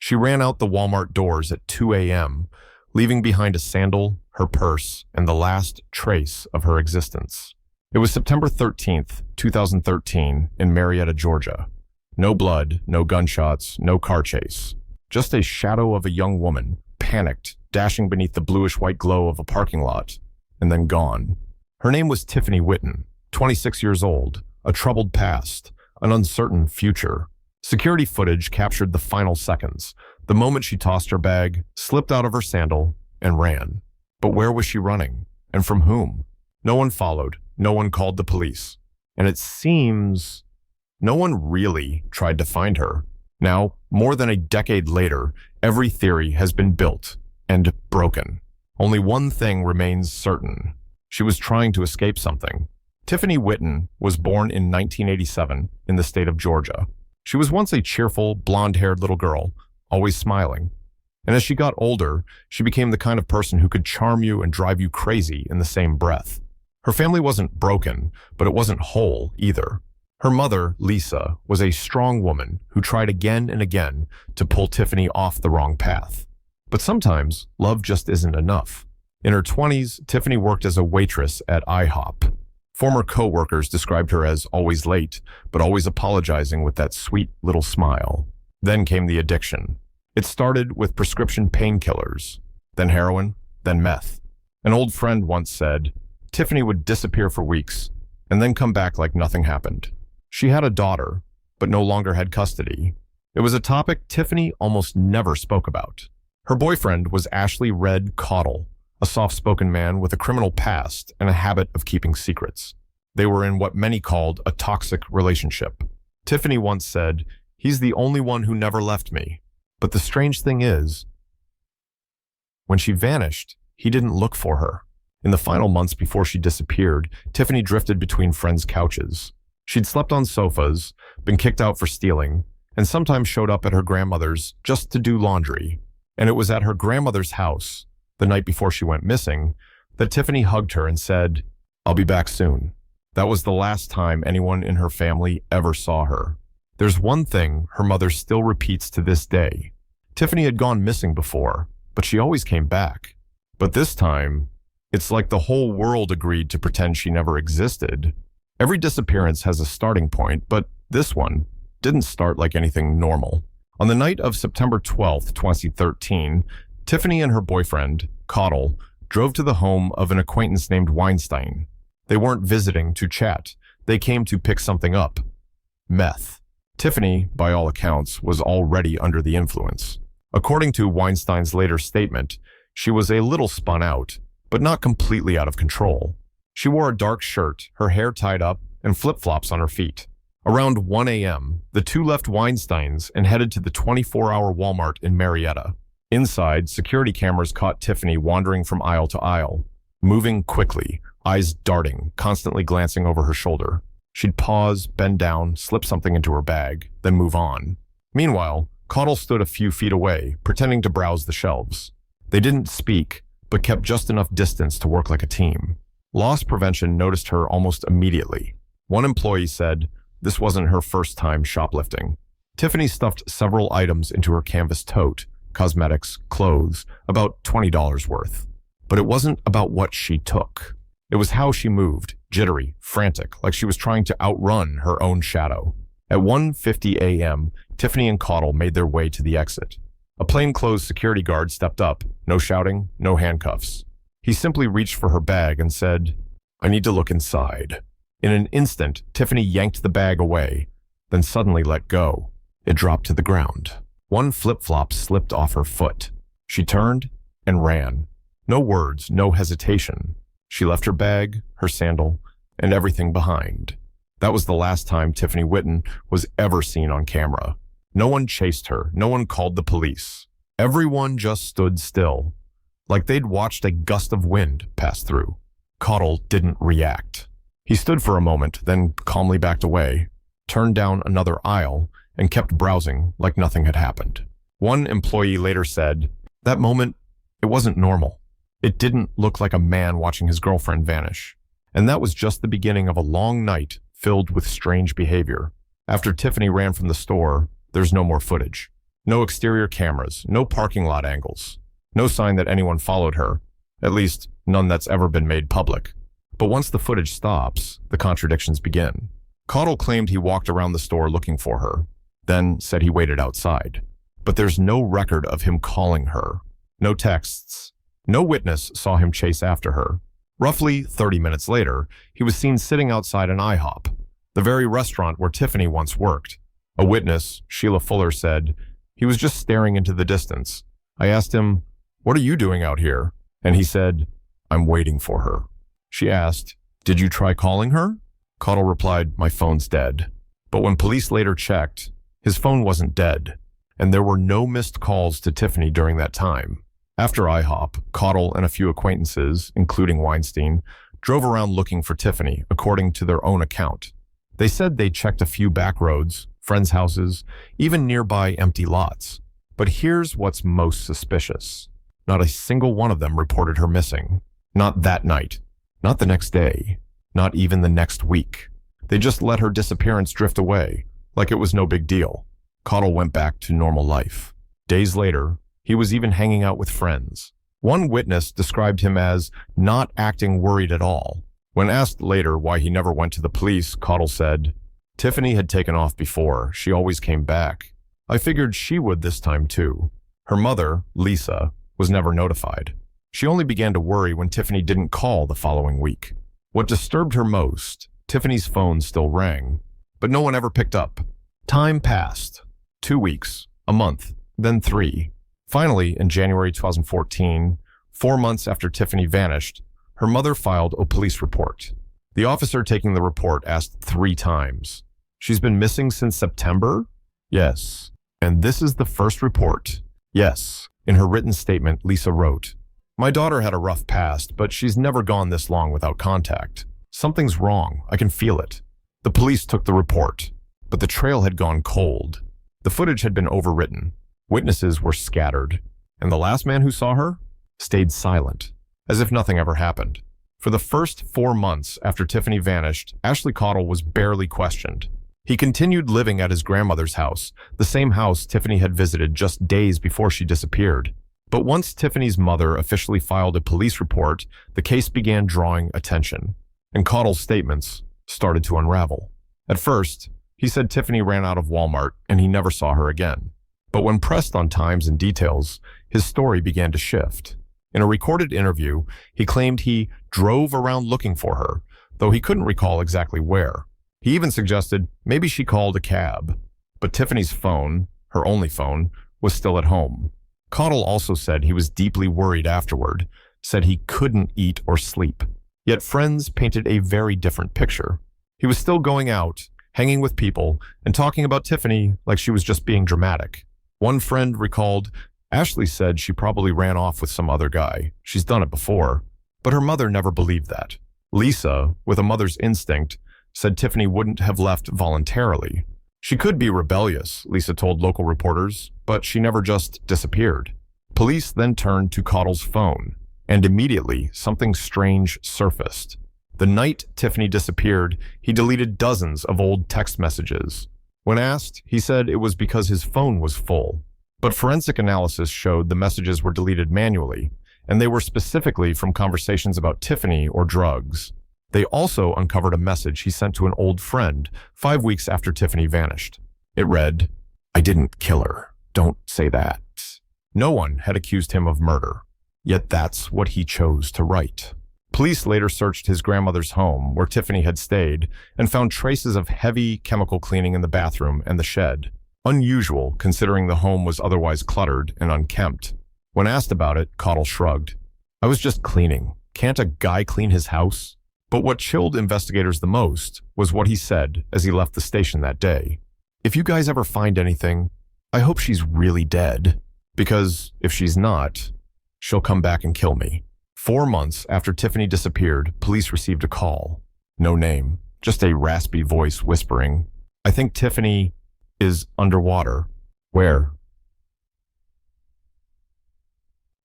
She ran out the Walmart doors at 2 a.m., leaving behind a sandal, her purse, and the last trace of her existence. It was September 13th, 2013, in Marietta, Georgia. No blood, no gunshots, no car chase. Just a shadow of a young woman, panicked, dashing beneath the bluish-white glow of a parking lot, and then gone. Her name was Tiffany Whitton, 26 years old, a troubled past, an uncertain future. Security footage captured the final seconds, the moment she tossed her bag, slipped out of her sandal, and ran. But where was she running? And from whom? No one followed. No one called the police. And it seems no one really tried to find her. Now, more than a decade later, every theory has been built and broken. Only one thing remains certain. She was trying to escape something. Tiffany Whitton was born in 1987 in the state of Georgia. She was once a cheerful, blonde-haired little girl, always smiling. And as she got older, she became the kind of person who could charm you and drive you crazy in the same breath. Her family wasn't broken, but it wasn't whole either. Her mother, Lisa, was a strong woman who tried again and again to pull Tiffany off the wrong path. But sometimes, love just isn't enough. In her 20s, Tiffany worked as a waitress at IHOP. Former co-workers described her as always late, but always apologizing with that sweet little smile. Then came the addiction. It started with prescription painkillers, then heroin, then meth. An old friend once said, Tiffany would disappear for weeks, and then come back like nothing happened. She had a daughter, but no longer had custody. It was a topic Tiffany almost never spoke about. Her boyfriend was Ashley Red Caudle, a soft-spoken man with a criminal past and a habit of keeping secrets. They were in what many called a toxic relationship. Tiffany once said, "He's the only one who never left me." But the strange thing is, when she vanished, he didn't look for her. In the final months before she disappeared, Tiffany drifted between friends' couches. She'd slept on sofas, been kicked out for stealing, and sometimes showed up at her grandmother's just to do laundry. And it was at her grandmother's house, the night before she went missing, that Tiffany hugged her and said, "I'll be back soon." That was the last time anyone in her family ever saw her. There's one thing her mother still repeats to this day. Tiffany had gone missing before, but she always came back. But this time, it's like the whole world agreed to pretend she never existed. Every disappearance has a starting point, but this one didn't start like anything normal. On the night of September 12th, 2013, Tiffany and her boyfriend, Caudle, drove to the home of an acquaintance named Weinstein. They weren't visiting to chat. They came to pick something up. Meth. Tiffany, by all accounts, was already under the influence. According to Weinstein's later statement, she was a little spun out, but not completely out of control. She wore a dark shirt, her hair tied up, and flip-flops on her feet. Around 1 a.m., the two left Weinstein's and headed to the 24-hour Walmart in Marietta. Inside, security cameras caught Tiffany wandering from aisle to aisle, moving quickly, eyes darting, constantly glancing over her shoulder. She'd pause, bend down, slip something into her bag, then move on. Meanwhile, Caudle stood a few feet away, pretending to browse the shelves. They didn't speak, but kept just enough distance to work like a team. Loss prevention noticed her almost immediately. One employee said this wasn't her first time shoplifting. Tiffany stuffed several items into her canvas tote, cosmetics, clothes, about $20 worth. But it wasn't about what she took. It was how she moved, jittery, frantic, like she was trying to outrun her own shadow. At 1:50 a.m., Tiffany and Caudle made their way to the exit. A plainclothes security guard stepped up, no shouting, no handcuffs. He simply reached for her bag and said, "I need to look inside." In an instant, Tiffany yanked the bag away, then suddenly let go. It dropped to the ground. One flip-flop slipped off her foot. She turned and ran. No words, no hesitation. She left her bag, her sandal, and everything behind. That was the last time Tiffany Whitton was ever seen on camera. No one chased her. No one called the police. Everyone just stood still, like they'd watched a gust of wind pass through. Caudle didn't react. He stood for a moment, then calmly backed away, turned down another aisle, and kept browsing like nothing had happened. One employee later said, "That moment, it wasn't normal. It didn't look like a man watching his girlfriend vanish." And that was just the beginning of a long night filled with strange behavior. After Tiffany ran from the store, there's no more footage. No exterior cameras, no parking lot angles, no sign that anyone followed her, at least none that's ever been made public. But once the footage stops, the contradictions begin. Caudle claimed he walked around the store looking for her, then said he waited outside. But there's no record of him calling her, no texts. No witness saw him chase after her. Roughly 30 minutes later, he was seen sitting outside an IHOP, the very restaurant where Tiffany once worked. A witness, Sheila Fuller, said, "He was just staring into the distance. I asked him, 'What are you doing out here?' And he said, 'I'm waiting for her.'" She asked, "Did you try calling her?" Caudle replied, "My phone's dead." But when police later checked, his phone wasn't dead, and there were no missed calls to Tiffany during that time. After IHOP, Caudle and a few acquaintances, including Weinstein, drove around looking for Tiffany, according to their own account. They said they checked a few back roads, friends' houses, even nearby empty lots. But here's what's most suspicious. Not a single one of them reported her missing. Not that night. Not the next day. Not even the next week. They just let her disappearance drift away, like it was no big deal. Caudle went back to normal life. Days later, he was even hanging out with friends. One witness described him as not acting worried at all. When asked later why he never went to the police, Caudle said, "Tiffany had taken off before. She always came back. I figured she would this time too." Her mother, Lisa, was never notified. She only began to worry when Tiffany didn't call the following week. What disturbed her most, Tiffany's phone still rang, but no one ever picked up. Time passed. 2 weeks, a month, then 3. Finally, in January 2014, 4 months after Tiffany vanished, her mother filed a police report. The officer taking the report asked 3 times, "She's been missing since September?" "Yes." "And this is the first report?" "Yes." In her written statement, Lisa wrote, "My daughter had a rough past, but she's never gone this long without contact. Something's wrong. I can feel it." The police took the report, but the trail had gone cold. The footage had been overwritten. Witnesses were scattered, and the last man who saw her stayed silent, as if nothing ever happened. For the first 4 months after Tiffany vanished, Ashley Caudle was barely questioned. He continued living at his grandmother's house, the same house Tiffany had visited just days before she disappeared. But once Tiffany's mother officially filed a police report, the case began drawing attention, and Caudle's statements started to unravel. At first, he said Tiffany ran out of Walmart and he never saw her again. But when pressed on times and details, his story began to shift. In a recorded interview, he claimed he drove around looking for her, though he couldn't recall exactly where. He even suggested maybe she called a cab. But Tiffany's phone, her only phone, was still at home. Caudle also said he was deeply worried afterward, said he couldn't eat or sleep. Yet friends painted a very different picture. He was still going out, hanging with people, and talking about Tiffany like she was just being dramatic. One friend recalled, "Ashley said she probably ran off with some other guy. She's done it before." But her mother never believed that. Lisa, with a mother's instinct, said Tiffany wouldn't have left voluntarily. She could be rebellious, Lisa told local reporters, but she never just disappeared. Police then turned to Caudle's phone, and immediately something strange surfaced. The night Tiffany disappeared, he deleted dozens of old text messages. When asked, he said it was because his phone was full. But forensic analysis showed the messages were deleted manually, and they were specifically from conversations about Tiffany or drugs. They also uncovered a message he sent to an old friend 5 weeks after Tiffany vanished. It read, "I didn't kill her. Don't say that." No one had accused him of murder, yet that's what he chose to write. Police later searched his grandmother's home, where Tiffany had stayed, and found traces of heavy chemical cleaning in the bathroom and the shed. Unusual, considering the home was otherwise cluttered and unkempt. When asked about it, Caudle shrugged. "I was just cleaning. Can't a guy clean his house?" But what chilled investigators the most was what he said as he left the station that day. "If you guys ever find anything, I hope she's really dead. Because if she's not, she'll come back and kill me." 4 months after Tiffany disappeared, police received a call. No name, just a raspy voice whispering, "I think Tiffany is underwater." "Where?"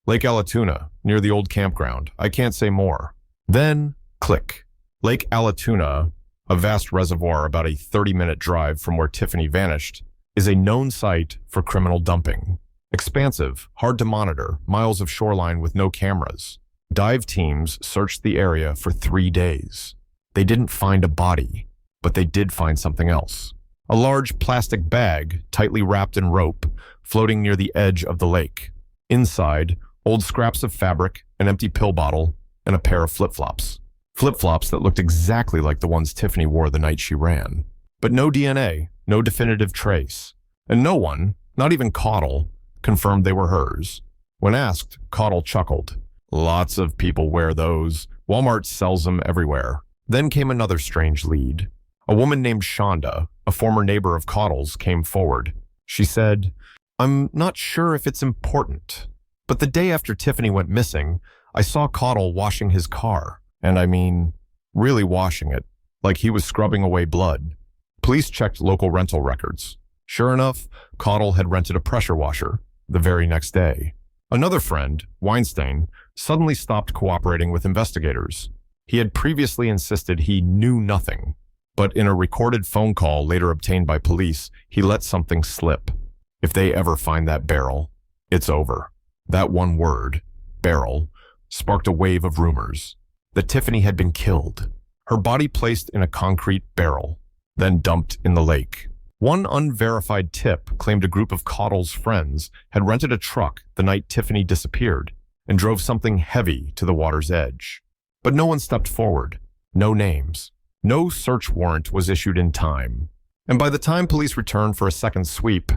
"Lake Allatoona, near the old campground. I can't say more." Then, click. Lake Allatoona, a vast reservoir about a 30-minute drive from where Tiffany vanished, is a known site for criminal dumping. Expansive, hard to monitor, miles of shoreline with no cameras. Dive teams searched the area for 3 days. They didn't find a body, but they did find something else. A large plastic bag, tightly wrapped in rope, floating near the edge of the lake. Inside, old scraps of fabric, an empty pill bottle, and a pair of flip-flops. Flip-flops that looked exactly like the ones Tiffany wore the night she ran. But no DNA, no definitive trace. And no one, not even Caudle, confirmed they were hers. When asked, Caudle chuckled. Lots of people wear those. Walmart sells them everywhere. Then came another strange lead. A woman named Shonda, a former neighbor of Caudle's, came forward. She said, "I'm not sure if it's important, but the day after Tiffany went missing, I saw Caudle washing his car. And I mean, really washing it, like he was scrubbing away blood." Police checked local rental records. Sure enough, Caudle had rented a pressure washer the very next day. Another friend, Weinstein, suddenly stopped cooperating with investigators. He had previously insisted he knew nothing, but in a recorded phone call later obtained by police, he let something slip. If they ever find that barrel, it's over. That one word, barrel, sparked a wave of rumors that Tiffany had been killed, her body placed in a concrete barrel, then dumped in the lake. One unverified tip claimed a group of Caudle's friends had rented a truck the night Tiffany disappeared and drove something heavy to the water's edge. But no one stepped forward. No names. No search warrant was issued in time. And by the time police returned for a second sweep,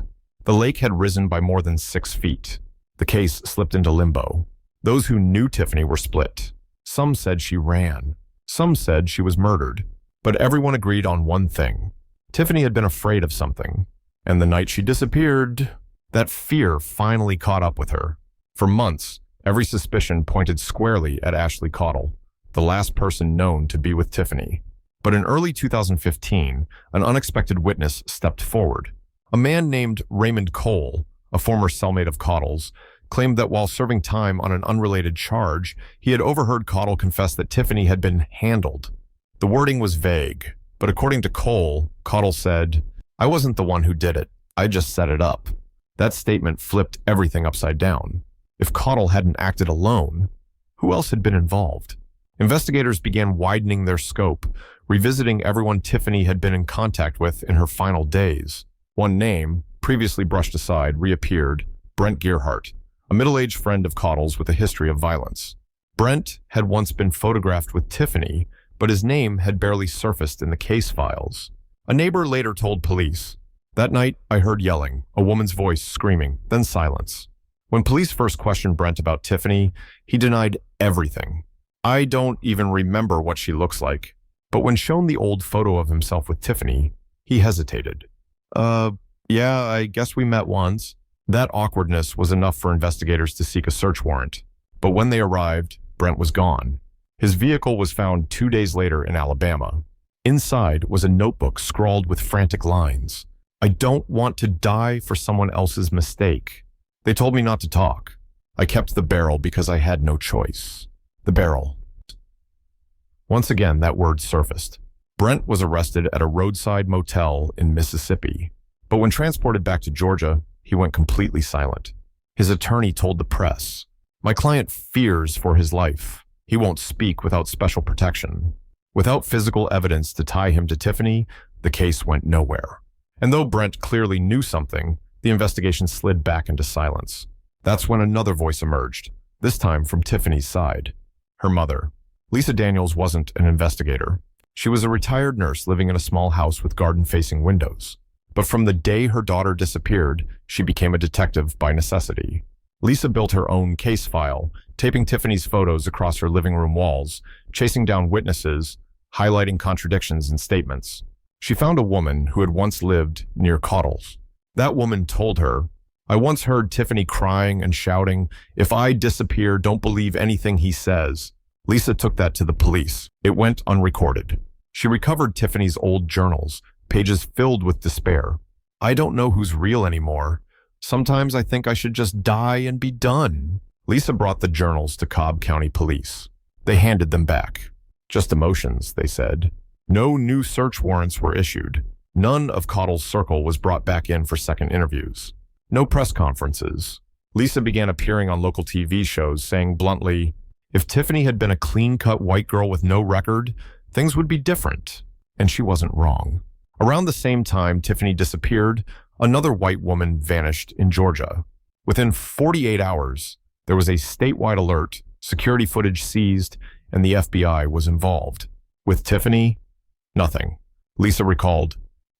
the lake had risen by more than 6 feet. The case slipped into limbo. Those who knew Tiffany were split. Some said she ran. Some said she was murdered. But everyone agreed on one thing. Tiffany had been afraid of something. And the night she disappeared, that fear finally caught up with her. For months, every suspicion pointed squarely at Ashley Caudle, the last person known to be with Tiffany. But in early 2015, an unexpected witness stepped forward. A man named Raymond Cole, a former cellmate of Caudle's, claimed that while serving time on an unrelated charge, he had overheard Caudle confess that Tiffany had been handled. The wording was vague, but according to Cole, Caudle said, "I wasn't the one who did it. I just set it up." That statement flipped everything upside down. If Caudle hadn't acted alone, who else had been involved? Investigators began widening their scope, revisiting everyone Tiffany had been in contact with in her final days. One name, previously brushed aside, reappeared: Brent Gearhart, a middle-aged friend of Caudle's with a history of violence. Brent had once been photographed with Tiffany, but his name had barely surfaced in the case files. A neighbor later told police, "That night, I heard yelling, a woman's voice screaming, then silence." When police first questioned Brent about Tiffany, he denied everything. "I don't even remember what she looks like." But when shown the old photo of himself with Tiffany, he hesitated. Yeah, I guess we met once." That awkwardness was enough for investigators to seek a search warrant. But when they arrived, Brent was gone. His vehicle was found 2 days later in Alabama. Inside was a notebook scrawled with frantic lines. "I don't want to die for someone else's mistake. They told me not to talk. I kept the barrel because I had no choice." The barrel. Once again, that word surfaced. Brent was arrested at a roadside motel in Mississippi. But when transported back to Georgia, he went completely silent. His attorney told the press, "My client fears for his life. He won't speak without special protection." Without physical evidence to tie him to Tiffany, the case went nowhere. And though Brent clearly knew something, the investigation slid back into silence. That's when another voice emerged, this time from Tiffany's side. Her mother. Lisa Daniels wasn't an investigator. She was a retired nurse living in a small house with garden-facing windows. But from the day her daughter disappeared, she became a detective by necessity. Lisa built her own case file, taping Tiffany's photos across her living room walls, chasing down witnesses, highlighting contradictions in statements. She found a woman who had once lived near Caudle's. That woman told her, "I once heard Tiffany crying and shouting, 'If I disappear, don't believe anything he says.'" Lisa took that to the police. It went unrecorded. She recovered Tiffany's old journals, pages filled with despair. "I don't know who's real anymore. Sometimes I think I should just die and be done." Lisa brought the journals to Cobb County Police. They handed them back. "Just emotions," they said. No new search warrants were issued. None of Caudle's circle was brought back in for second interviews. No press conferences. Lisa began appearing on local TV shows, saying bluntly, if Tiffany had been a clean-cut white girl with no record, things would be different. And she wasn't wrong. Around the same time Tiffany disappeared, another white woman vanished in Georgia. Within 48 hours, there was a statewide alert, security footage seized, and the FBI was involved. With Tiffany, nothing. Lisa recalled,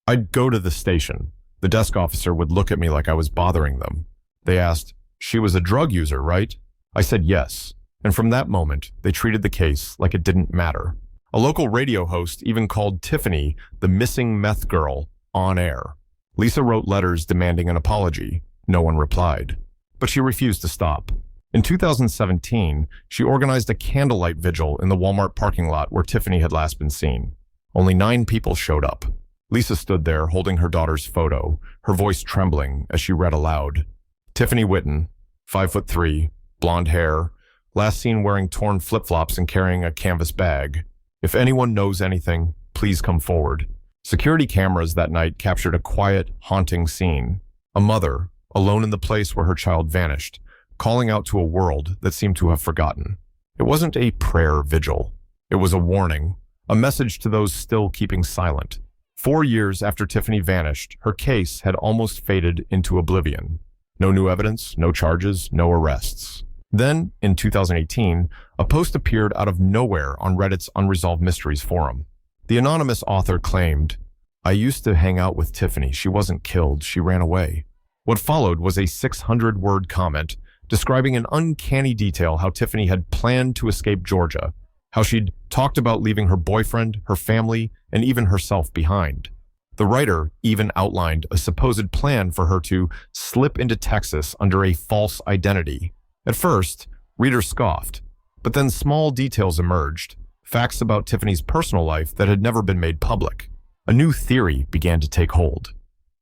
I'd go to the station. The desk officer would look at me like I was bothering them. They asked, she was a drug user, right? I said yes. And from that moment, they treated the case like it didn't matter. A local radio host even called Tiffany the missing meth girl on air. Lisa wrote letters demanding an apology. No one replied. But she refused to stop. In 2017, she organized a candlelight vigil in the Walmart parking lot where Tiffany had last been seen. Only 9 people showed up. Lisa stood there holding her daughter's photo, her voice trembling as she read aloud. Tiffany Whitton, 5'3", blonde hair, last seen wearing torn flip-flops and carrying a canvas bag. If anyone knows anything, please come forward. Security cameras that night captured a quiet, haunting scene. A mother, alone in the place where her child vanished, calling out to a world that seemed to have forgotten. It wasn't a prayer vigil. It was a warning, a message to those still keeping silent. 4 years after Tiffany vanished, her case had almost faded into oblivion. No new evidence, no charges, no arrests. Then, in 2018, a post appeared out of nowhere on Reddit's Unresolved Mysteries forum. The anonymous author claimed, I used to hang out with Tiffany. She wasn't killed. She ran away. What followed was a 600-word comment describing in uncanny detail how Tiffany had planned to escape Georgia, how she'd talked about leaving her boyfriend, her family, and even herself behind. The writer even outlined a supposed plan for her to slip into Texas under a false identity. At first, readers scoffed, but then small details emerged, facts about Tiffany's personal life that had never been made public. A new theory began to take hold.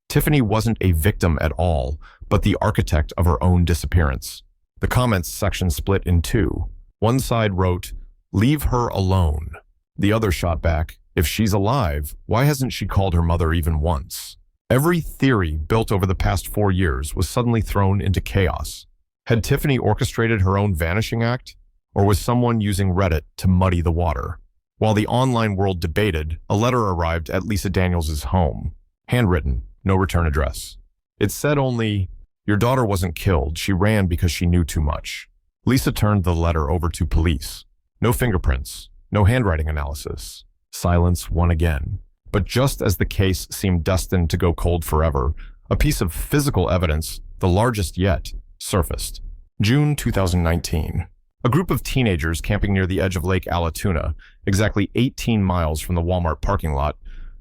Tiffany wasn't a victim at all, but the architect of her own disappearance. The comments section split in two. One side wrote, "Leave her alone." The other shot back, "If she's alive, why hasn't she called her mother even once?" Every theory built over the past 4 years was suddenly thrown into chaos. Had Tiffany orchestrated her own vanishing act, or was someone using Reddit to muddy the water? While the online world debated, a letter arrived at Lisa Daniels' home. Handwritten, no return address. It said only, "Your daughter wasn't killed. She ran because she knew too much." Lisa turned the letter over to police. No fingerprints, no handwriting analysis. Silence won again. But just as the case seemed destined to go cold forever, a piece of physical evidence, the largest yet, surfaced. June 2019. A group of teenagers camping near the edge of Lake Allatoona, exactly 18 miles from the Walmart parking lot,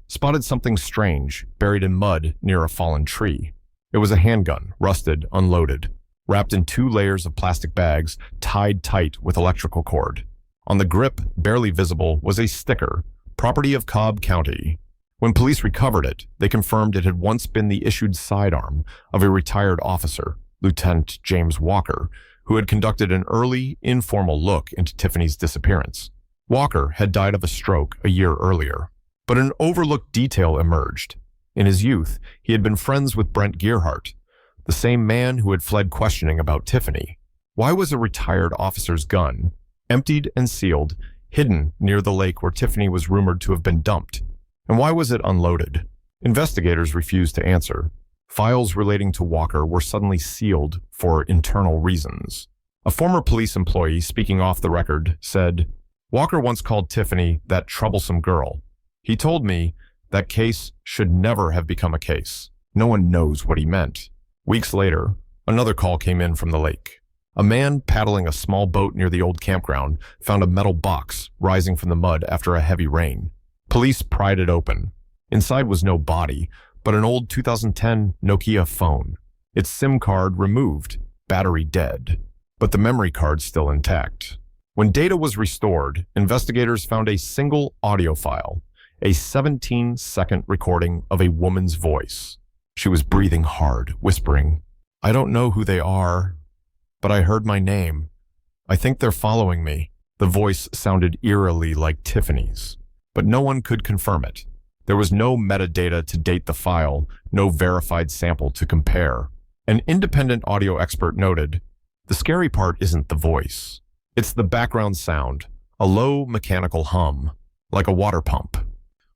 spotted something strange buried in mud near a fallen tree. It was a handgun, rusted, unloaded, wrapped in 2 layers of plastic bags tied tight with electrical cord. On the grip, barely visible, was a sticker, "Property of Cobb County." When police recovered it, they confirmed it had once been the issued sidearm of a retired officer, Lieutenant James Walker, who had conducted an early, informal look into Tiffany's disappearance. Walker had died of a stroke a year earlier, but an overlooked detail emerged. In his youth, he had been friends with Brent Gearhart, the same man who had fled questioning about Tiffany. Why was a retired officer's gun, emptied and sealed, hidden near the lake where Tiffany was rumored to have been dumped? And why was it unloaded? Investigators refused to answer. Files relating to Walker were suddenly sealed for internal reasons. A former police employee, speaking off the record, said, "Walker once called Tiffany that troublesome girl. He told me that case should never have become a case. No one knows what he meant." Weeks later, another call came in from the lake. A man paddling a small boat near the old campground found a metal box rising from the mud after a heavy rain. Police pried it open. Inside was no body, but an old 2010 Nokia phone. Its SIM card removed, battery dead, but the memory card still intact. When data was restored, investigators found a single audio file, a 17-second recording of a woman's voice. She was breathing hard, whispering, "I don't know who they are, but I heard my name. I think they're following me." The voice sounded eerily like Tiffany's, but no one could confirm it. There was no metadata to date the file, no verified sample to compare. An independent audio expert noted, "The scary part isn't the voice. It's the background sound, a low mechanical hum, like a water pump."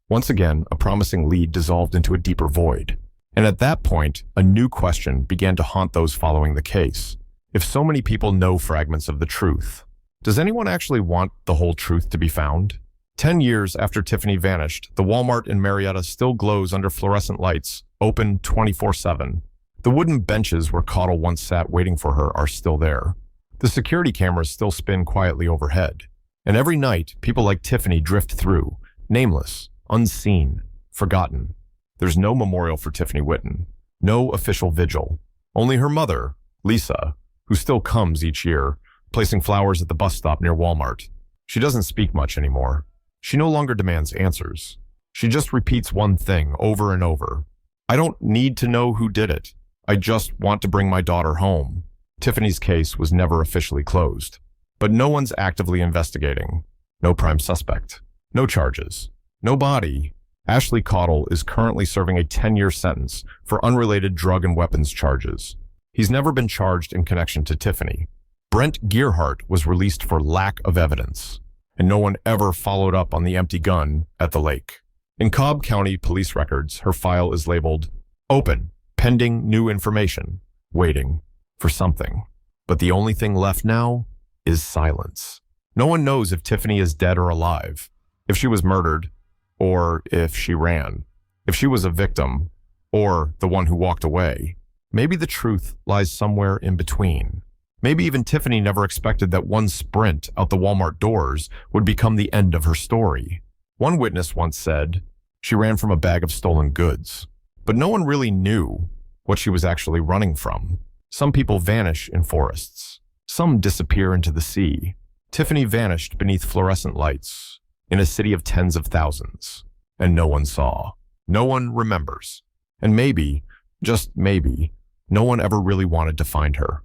Once again, a promising lead dissolved into a deeper void. And at that point, a new question began to haunt those following the case. If so many people know fragments of the truth, does anyone actually want the whole truth to be found? 10 years after Tiffany vanished, the Walmart in Marietta still glows under fluorescent lights, open 24/7. The wooden benches where Caudle once sat waiting for her are still there. The security cameras still spin quietly overhead. And every night, people like Tiffany drift through, nameless, unseen, forgotten. There's no memorial for Tiffany Whitton, no official vigil. Only her mother, Lisa, who still comes each year, placing flowers at the bus stop near Walmart. She doesn't speak much anymore. She no longer demands answers. She just repeats one thing over and over. "I don't need to know who did it. I just want to bring my daughter home." Tiffany's case was never officially closed. But no one's actively investigating. No prime suspect. No charges. No body. Ashley Caudle is currently serving a 10-year sentence for unrelated drug and weapons charges. He's never been charged in connection to Tiffany. Brent Gearhart was released for lack of evidence, and no one ever followed up on the empty gun at the lake. In Cobb County police records, her file is labeled open, pending new information, waiting for something. But the only thing left now is silence. No one knows if Tiffany is dead or alive, if she was murdered, or if she ran, if she was a victim, or the one who walked away. Maybe the truth lies somewhere in between. Maybe even Tiffany never expected that one sprint out the Walmart doors would become the end of her story. One witness once said she ran from a bag of stolen goods, but no one really knew what she was actually running from. Some people vanish in forests. Some disappear into the sea. Tiffany vanished beneath fluorescent lights in a city of tens of thousands, and no one saw. No one remembers. And maybe, just maybe, no one ever really wanted to find her.